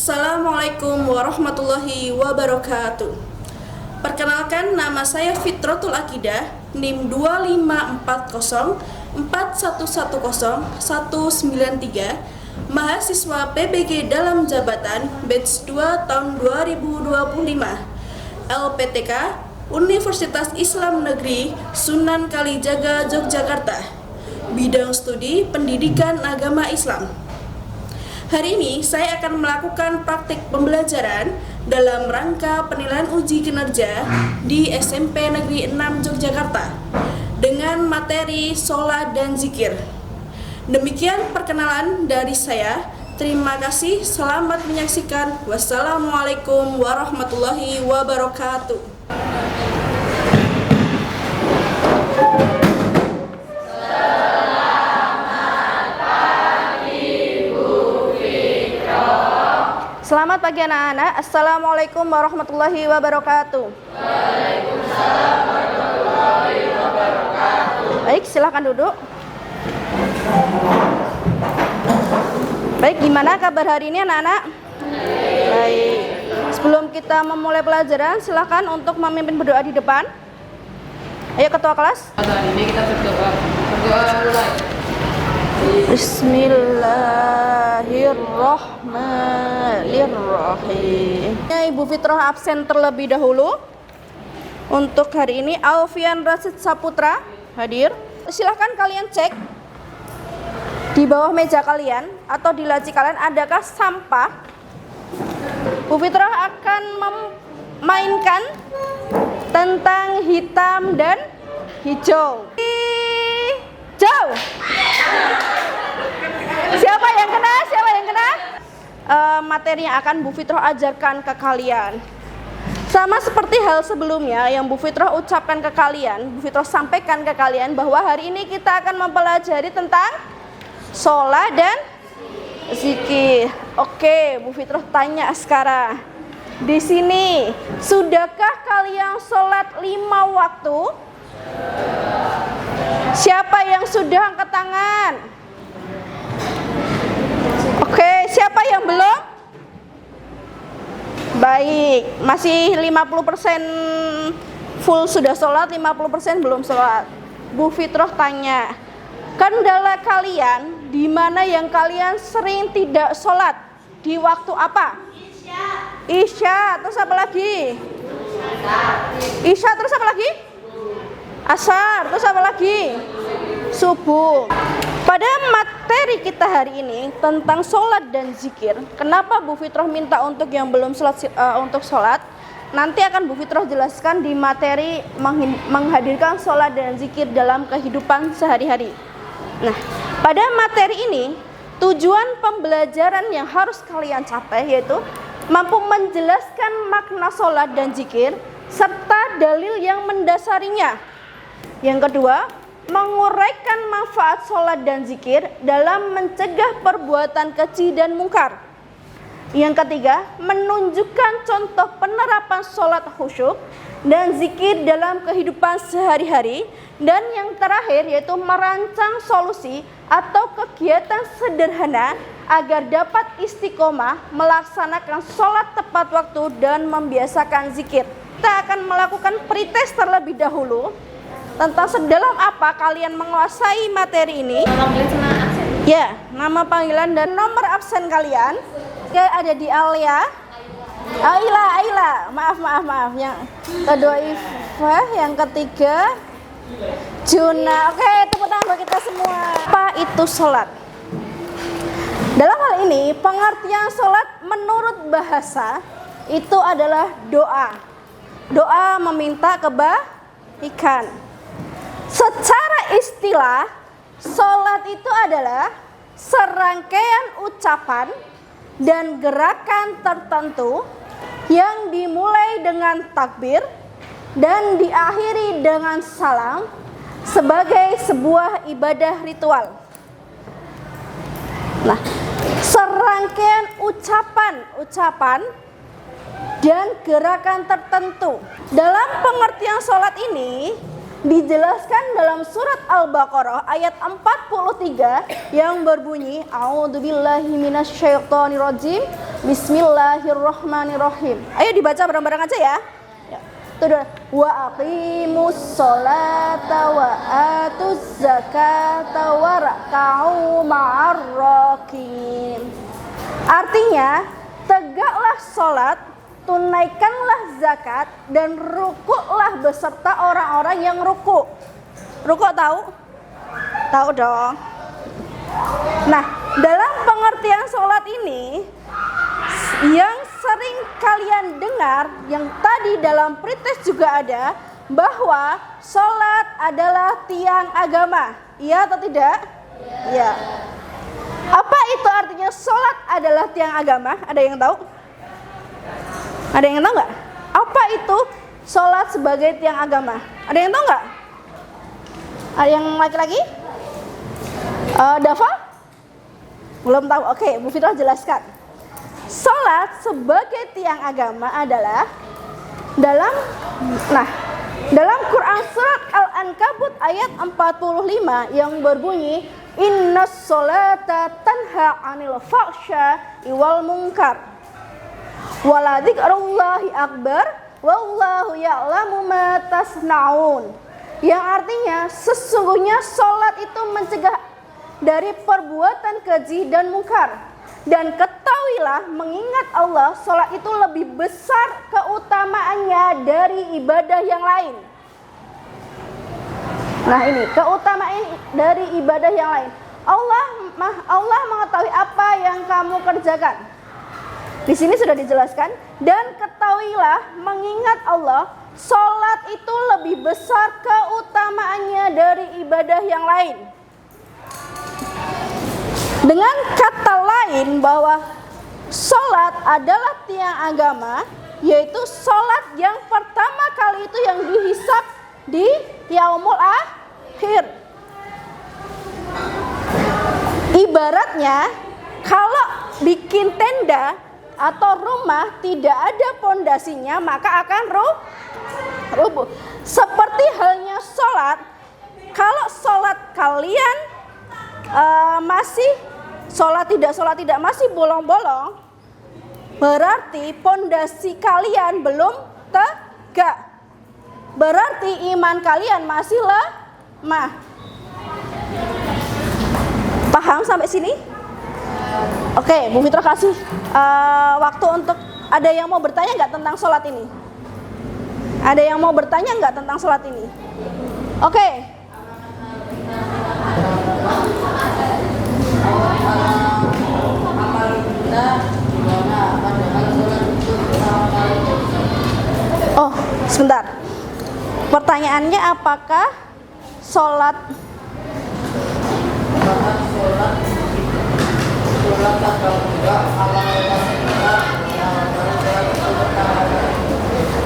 Assalamualaikum warahmatullahi wabarakatuh. Perkenalkan, nama saya Fitratul Aqidah, NIM 254041110193, mahasiswa PBG dalam jabatan batch 2 tahun 2025, LPTK Universitas Islam Negeri Sunan Kalijaga, Yogyakarta, bidang studi Pendidikan Agama Islam. Hari ini saya akan melakukan praktik pembelajaran dalam rangka penilaian uji kinerja di SMP Negeri 6 Yogyakarta dengan materi sholat dan zikir. Demikian perkenalan dari saya. Terima kasih, selamat menyaksikan. Wassalamualaikum warahmatullahi wabarakatuh. Selamat pagi anak-anak. Assalamualaikum warahmatullahi wabarakatuh. Waalaikumsalam warahmatullahi wabarakatuh. Baik, silakan duduk. Baik, gimana kabar hari ini anak-anak? Baik. Sebelum kita memulai pelajaran, silakan untuk memimpin berdoa di depan. Ayo ketua kelas. Hari ini kita berdoa mulai. Bismillahirrahmanirrahim. Ibu Fitrah absen terlebih dahulu. Untuk hari ini Alfian Rasid Saputra hadir. Silahkan kalian cek di bawah meja kalian atau di laci kalian adakah sampah. Bu Fitrah akan memainkan tentang hitam dan hijau. Hijau. Siapa yang kena? Materi yang akan Bu Fitrah ajarkan ke kalian. Sama seperti hal sebelumnya yang Bu Fitrah ucapkan ke kalian, Bu Fitrah sampaikan ke kalian bahwa hari ini kita akan mempelajari tentang sholat dan zikir. Oke, Bu Fitrah tanya sekarang. Di sini, sudahkah kalian sholat 5 waktu? Siapa yang sudah angkat tangan? Oke, siapa yang belum? Baik, masih 50% full sudah sholat, 50% belum sholat. Bu Fitrah tanya, kendala kalian di mana yang kalian sering tidak sholat? Di waktu apa? Isya, terus apa lagi? Isya, terus apa lagi? Asar, terus apa lagi? Subuh. Pada materi kita hari ini tentang sholat dan zikir, kenapa Bu Fitrah minta untuk yang belum sholat untuk sholat? Nanti akan Bu Fitrah jelaskan di materi menghadirkan sholat dan zikir dalam kehidupan sehari-hari. Nah, pada materi ini tujuan pembelajaran yang harus kalian capai yaitu mampu menjelaskan makna sholat dan zikir serta dalil yang mendasarinya. Yang kedua, menguraikan manfaat sholat dan zikir dalam mencegah perbuatan keji dan mungkar. Yang ketiga, menunjukkan contoh penerapan sholat khusyuk dan zikir dalam kehidupan sehari-hari. Dan yang terakhir yaitu merancang solusi atau kegiatan sederhana agar dapat istiqomah melaksanakan sholat tepat waktu dan membiasakan zikir. Kita akan melakukan pretest terlebih dahulu tentang sedalam apa kalian menguasai materi ini. Nama panggilan sama absen? Ya, nama panggilan dan nomor absen kalian. Oke, ada di Alia, Aila. Maaf. Yang kedua Iva, yang ketiga Juna. Oke, tepuk tangan buat kita semua. Apa itu sholat? Dalam hal ini, pengertian sholat menurut bahasa itu adalah doa. Doa meminta kebaikan. Secara istilah, sholat itu adalah serangkaian ucapan dan gerakan tertentu yang dimulai dengan takbir dan diakhiri dengan salam sebagai sebuah ibadah ritual. Nah, serangkaian ucapan dan gerakan tertentu. Dalam pengertian sholat ini, dijelaskan dalam surat Al-Baqarah ayat 43 yang berbunyi A'udzubillahi minasyaitonirrajim Bismillahirrahmanirrahim. Ayo dibaca bareng-bareng aja ya. Itu udah wa aqimus sholata wa atuz zakata warka'u ma'ar rakiin. Artinya, tegaklah sholat, tunaikanlah zakat, dan rukuklah beserta orang-orang yang rukuk. Rukuk tahu? Tahu dong. Nah, dalam pengertian sholat ini, yang sering kalian dengar, yang tadi dalam pretest juga ada, bahwa sholat adalah tiang agama. Iya atau tidak? Iya. Apa itu artinya sholat adalah tiang agama? Ada yang tahu? Ada yang tahu nggak? Apa itu sholat sebagai tiang agama? Ada yang tahu nggak? Ada yang laki-laki? Dava? Belum tahu. Oke, Bu Fitrah jelaskan. Sholat sebagai tiang agama adalah dalam Quran surat Al-Ankabut ayat 45 yang berbunyi Innas sholata tanha 'anil fahsya'i wal munkar wala dzikrullahi akbar wallahu ya'lamu ma tasna'un. Yang artinya sesungguhnya sholat itu mencegah dari perbuatan keji dan mungkar. Dan ketahuilah mengingat Allah, sholat itu lebih besar keutamaannya dari ibadah yang lain. Nah ini keutamaan dari ibadah yang lain. Allah mengetahui apa yang kamu kerjakan. Di sini sudah dijelaskan. Dan ketahuilah mengingat Allah, sholat itu lebih besar keutamaannya dari ibadah yang lain. Dengan kata lain bahwa sholat adalah tiang agama, yaitu sholat yang pertama kali itu yang dihisab di yaumul akhir. Ibaratnya kalau bikin tenda atau rumah tidak ada pondasinya maka akan rubuh. Seperti halnya sholat, kalau sholat kalian masih sholat tidak masih bolong-bolong, berarti pondasi kalian belum tegak. Berarti iman kalian masih lemah. Paham sampai sini? Oke, Bu Fitra kasih waktu untuk ada yang mau bertanya nggak tentang sholat ini? Ada yang mau bertanya nggak tentang sholat ini? Oke. Oh, sebentar. Pertanyaannya apakah sholat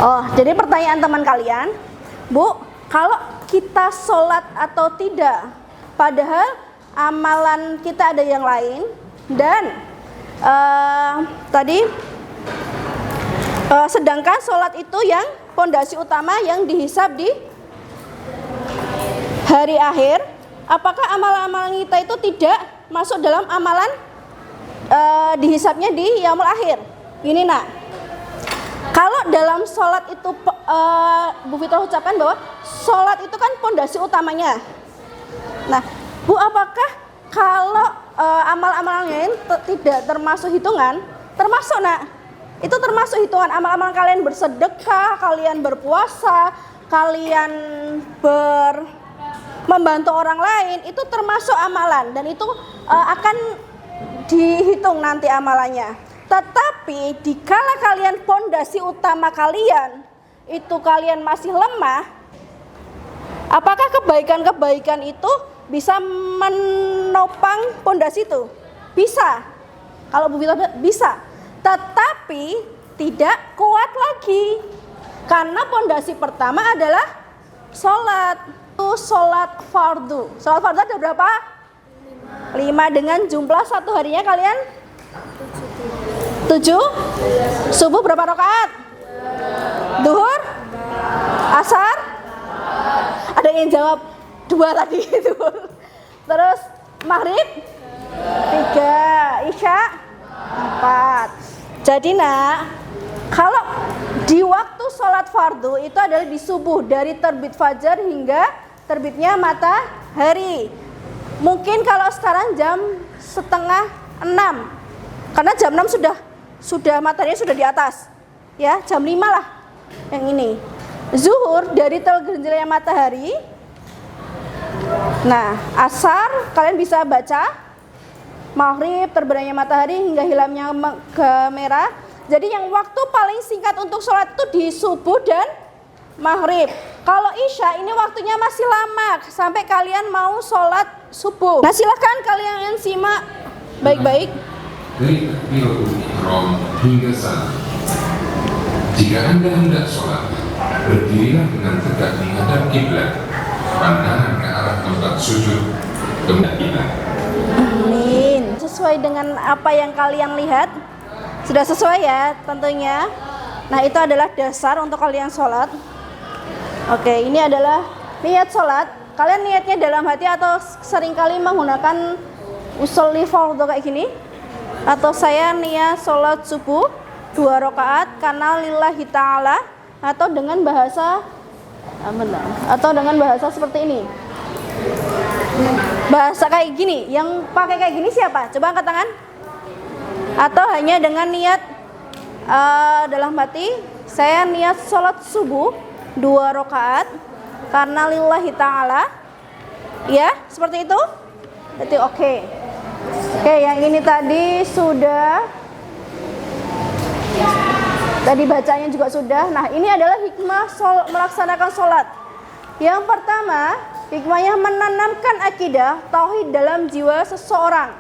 Oh, jadi pertanyaan teman kalian, Bu, kalau kita sholat atau tidak, padahal amalan kita ada yang lain, dan sedangkan sholat itu yang pondasi utama yang dihisab di hari akhir, apakah amalan-amalan kita itu tidak masuk dalam amalan dihisabnya di yaumul akhir? Ini nak, kalau dalam sholat itu Bu Fitrah ucapkan bahwa sholat itu kan pondasi utamanya. Nah, Bu, apakah kalau amal-amal lain tidak termasuk hitungan? Termasuk nak, itu termasuk hitungan. Amal-amal kalian bersedekah, kalian berpuasa, kalian membantu orang lain, itu termasuk amalan dan itu akan dihitung nanti amalannya. Tetapi dikala kalian pondasi utama kalian itu kalian masih lemah, apakah kebaikan-kebaikan itu bisa menopang pondasi itu? Bisa. Kalau Bu Fitra bisa. Tetapi tidak kuat lagi. Karena pondasi pertama adalah sholat. Itu sholat fardu. Sholat fardu ada berapa? 5 dengan jumlah satu harinya kalian 7. Subuh berapa rakaat? Duhur? Asar? Ada yang jawab 2 tadi itu. Terus maghrib 3, isya 4. Jadi nak, kalau di waktu sholat fardu itu adalah di subuh, dari terbit fajar hingga terbitnya matahari. Mungkin kalau sekarang jam 5:30, karena jam 6 sudah matahari sudah di atas, ya jam 5 lah yang ini. Zuhur dari tergelincirnya matahari. Nah, asar kalian bisa baca. Maghrib terbenamnya matahari hingga hilangnya ke merah. Jadi yang waktu paling singkat untuk sholat itu di subuh dan maghrib. Kalau isya ini waktunya masih lama sampai kalian mau sholat subuh. Nah silahkan kalian yang simak baik-baik. Dari takbiratul ihram hingga salam. Jika Anda hendak sholat, berdirilah dengan tegak menghadap kiblat, pandangan ke arah tempat sujud, kemudian kiblat. Amin. Sesuai dengan apa yang kalian lihat. Sudah sesuai ya tentunya. Nah itu adalah dasar untuk kalian sholat. Oke, ini adalah niat sholat. Kalian niatnya dalam hati atau seringkali menggunakan usolli fardhu kayak gini? Atau saya niat sholat subuh 2 rakaat karena lillahi ta'ala, atau dengan bahasa seperti ini. Bahasa kayak gini, yang pakai kayak gini siapa? Coba angkat tangan. Atau hanya dengan niat dalam hati, saya niat sholat subuh 2 rakaat karena lillahi ta'ala. Ya, seperti itu? Berarti oke. Oke, yang ini tadi sudah. Tadi bacanya juga sudah. Nah, ini adalah hikmah melaksanakan sholat. Yang pertama, hikmahnya menanamkan akidah tauhid dalam jiwa seseorang.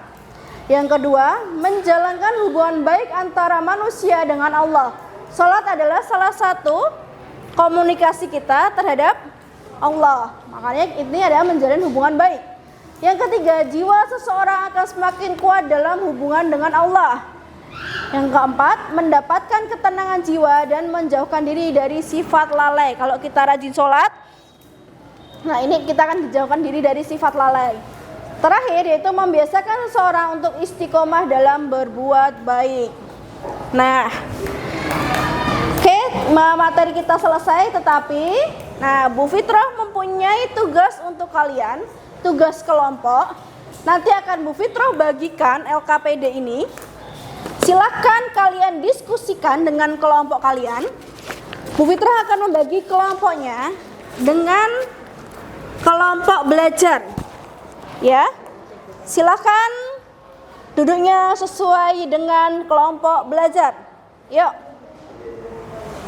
Yang kedua, menjalankan hubungan baik antara manusia dengan Allah. Sholat adalah salah satu komunikasi kita terhadap Allah. Makanya ini adalah menjalin hubungan baik. Yang ketiga, jiwa seseorang akan semakin kuat dalam hubungan dengan Allah. Yang keempat, mendapatkan ketenangan jiwa dan menjauhkan diri dari sifat lalai. Kalau kita rajin sholat, nah ini kita akan dijauhkan diri dari sifat lalai. Terakhir yaitu membiasakan seseorang untuk istiqomah dalam berbuat baik. Nah, oke, materi kita selesai, tetapi nah Bu Fitrah mempunyai tugas untuk kalian, tugas kelompok. Nanti akan Bu Fitrah bagikan LKPD ini. Silakan kalian diskusikan dengan kelompok kalian. Bu Fitrah akan membagi kelompoknya dengan kelompok belajar. Ya, silakan duduknya sesuai dengan kelompok belajar. Yuk,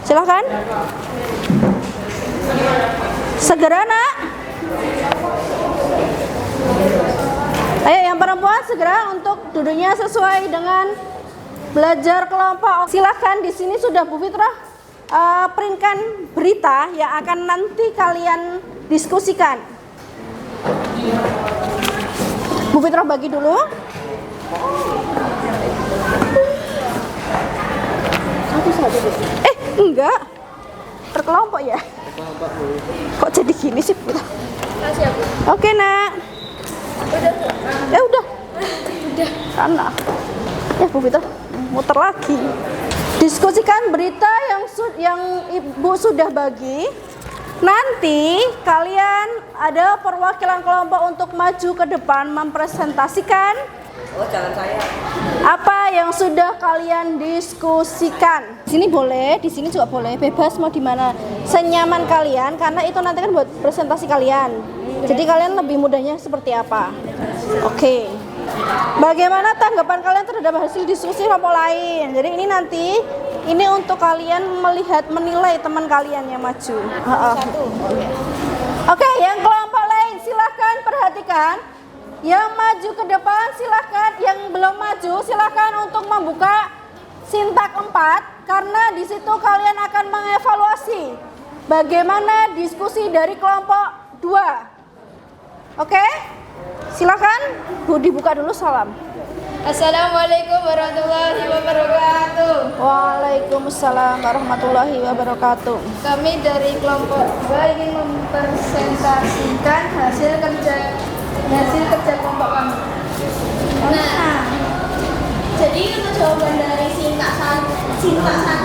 silakan. Segera nak. Ayo yang perempuan segera untuk duduknya sesuai dengan belajar kelompok. Silakan, di sini sudah Bu Fitrah printkan berita yang akan nanti kalian diskusikan. Bu Fitrah bagi dulu. Enggak. Terkelompok ya? Kok jadi gini sih Bu? Oke nak. Udah. Karena ya Bu Fitrah muter lagi. Diskusikan berita yang Ibu sudah bagi. Nanti kalian ada perwakilan kelompok untuk maju ke depan mempresentasikan apa yang sudah kalian diskusikan. Di sini boleh, di sini juga boleh, bebas mau di mana, senyaman kalian, karena itu nanti kan buat presentasi kalian. Jadi kalian lebih mudahnya seperti apa. Oke. Bagaimana tanggapan kalian terhadap hasil diskusi kelompok lain? Jadi ini nanti ini untuk kalian melihat, menilai teman kalian yang maju. Oke, yang kelompok lain silahkan perhatikan. Yang maju ke depan silahkan, yang belum maju silahkan untuk membuka sintak 4, karena di situ kalian akan mengevaluasi bagaimana diskusi dari kelompok 2. Oke? Silakan, Bu dibuka dulu, salam. Assalamualaikum warahmatullahi wabarakatuh. Waalaikumsalam Waalaikumsalam warahmatullahi wabarakatuh. Kami dari kelompok 2 ingin mempresentasikan hasil kerja kelompok kami. Nah, jadi untuk jawaban dari sintak satu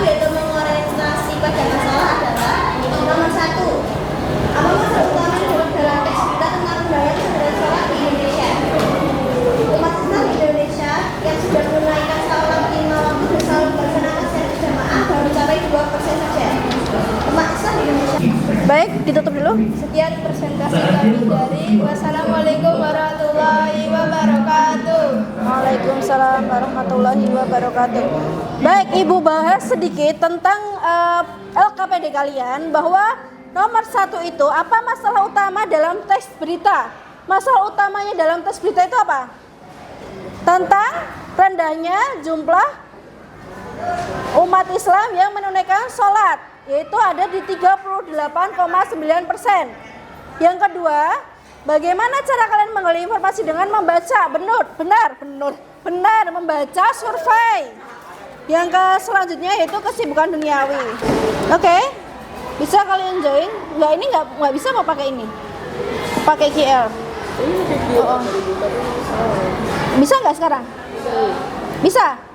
yaitu mengorientasi pada masalah adalah nomor 1. Apa masalah utama dalam teks kita tentang budaya dan sholat di Indonesia? Umat Islam di Indonesia yang sudah menunaikan salat 5 waktu dan selalu melaksanakan secara berjamaah baru mencapai 2% saja. Umat Islam di Indonesia. Baik, ditutup dulu. Sekian presentasi kami dari wassalamualaikum warahmatullahi wabarakatuh. Waalaikumsalam warahmatullahi wabarakatuh. Baik, Ibu bahas sedikit tentang LKPD kalian bahwa nomor 1 itu apa masalah utama dalam teks berita? Masalah utamanya dalam teks berita itu apa? Tentang rendahnya jumlah umat Islam yang menunaikan sholat, yaitu ada di 38,9%. Yang kedua, bagaimana cara kalian menggali informasi dengan membaca? Benar, membaca survei. Yang selanjutnya yaitu kesibukan duniawi. Oke, bisa kalian join? Ini nggak bisa mau pakai ini, pakai QL. Oh. Bisa nggak sekarang? Bisa.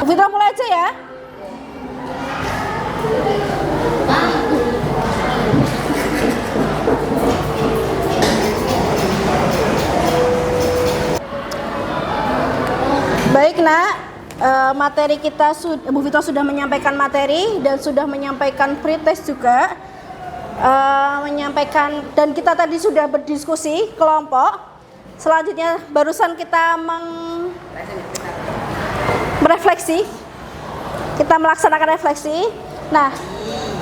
Fitra mulai aja ya. Baik nak, materi kita Bu Fitra sudah menyampaikan materi dan sudah menyampaikan pretest juga, menyampaikan, dan kita tadi sudah berdiskusi kelompok. Selanjutnya barusan kita merefleksi, kita melaksanakan refleksi. Nah,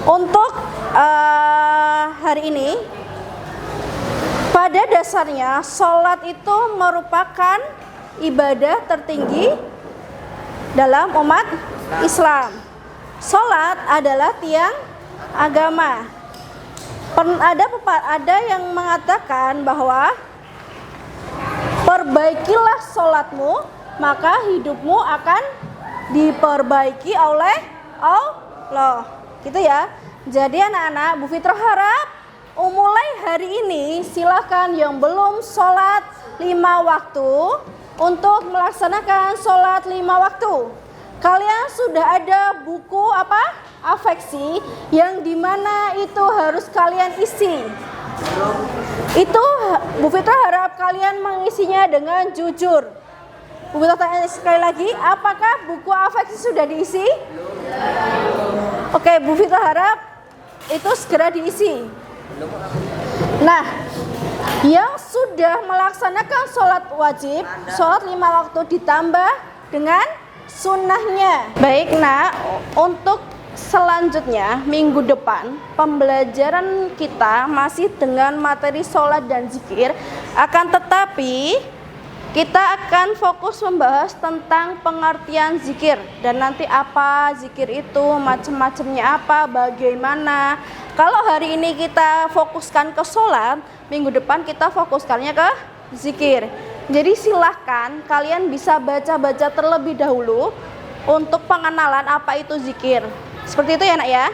untuk hari ini pada dasarnya sholat itu merupakan ibadah tertinggi dalam umat Islam. Sholat adalah tiang agama. Ada yang mengatakan bahwa perbaikilah sholatmu, maka hidupmu akan diperbaiki oleh Allah. Gitu ya. Jadi anak-anak, Bu Fitra harap mulai hari ini silahkan yang belum sholat 5 waktu untuk melaksanakan sholat 5 waktu. Kalian sudah ada buku afeksi yang dimana itu harus kalian isi. Itu Bu Fitra harap kalian mengisinya dengan jujur. Bu Fitra tanya sekali lagi, apakah buku afeksi sudah diisi? Oke, Bu Fitra harap itu segera diisi. Nah, yang sudah melaksanakan sholat wajib, sholat 5 waktu ditambah dengan sunnahnya. Baik nak, untuk selanjutnya minggu depan pembelajaran kita masih dengan materi sholat dan zikir, akan tetapi kita akan fokus membahas tentang pengertian zikir dan nanti apa zikir itu, macam-macamnya apa, bagaimana. Kalau hari ini kita fokuskan ke sholat, minggu depan kita fokuskannya ke zikir. Jadi silahkan kalian bisa baca-baca terlebih dahulu untuk pengenalan apa itu zikir. Seperti itu ya nak ya.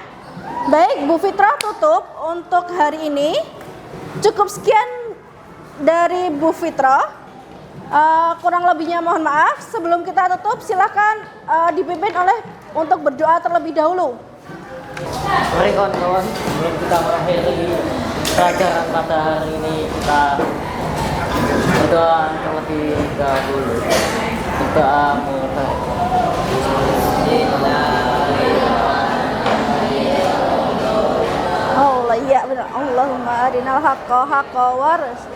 Baik, Bu Fitra tutup untuk hari ini. Cukup sekian dari Bu Fitra. Kurang lebihnya mohon maaf. Sebelum kita tutup, silahkan dipimpin untuk berdoa terlebih dahulu. Mari kawan-kawan, sebelum kita mengakhiri pelajaran pada hari ini, kita berdoa terlebih dahulu. Berdoa mulai. Allah, iya benar. Allahumma arinal haqqa haqqa waris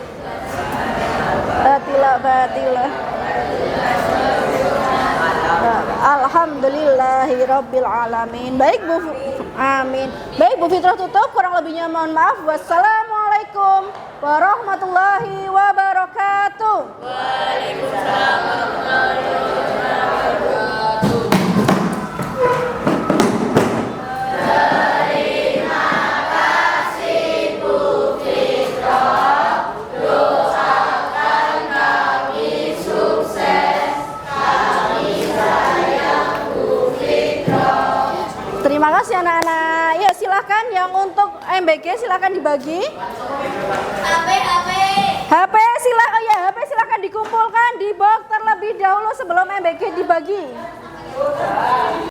batila. Alhamdulillahi rabbil alamin. Baik Bu, amin. Baik Bu Fitra tutup, kurang lebihnya mohon maaf. Wassalamualaikum warahmatullahi wabarakatuh. Waalaikumsalam warahmatullahi wabarakatuh. Terima kasih Bu Fitra, doakan kami sukses. Kami sayang Bu Fitra. Terima kasih anak-anak. Ya silahkan yang untuk MBG silahkan dibagi. HP silakan HP silakan dikumpulkan di box terlebih dahulu sebelum MBG dibagi.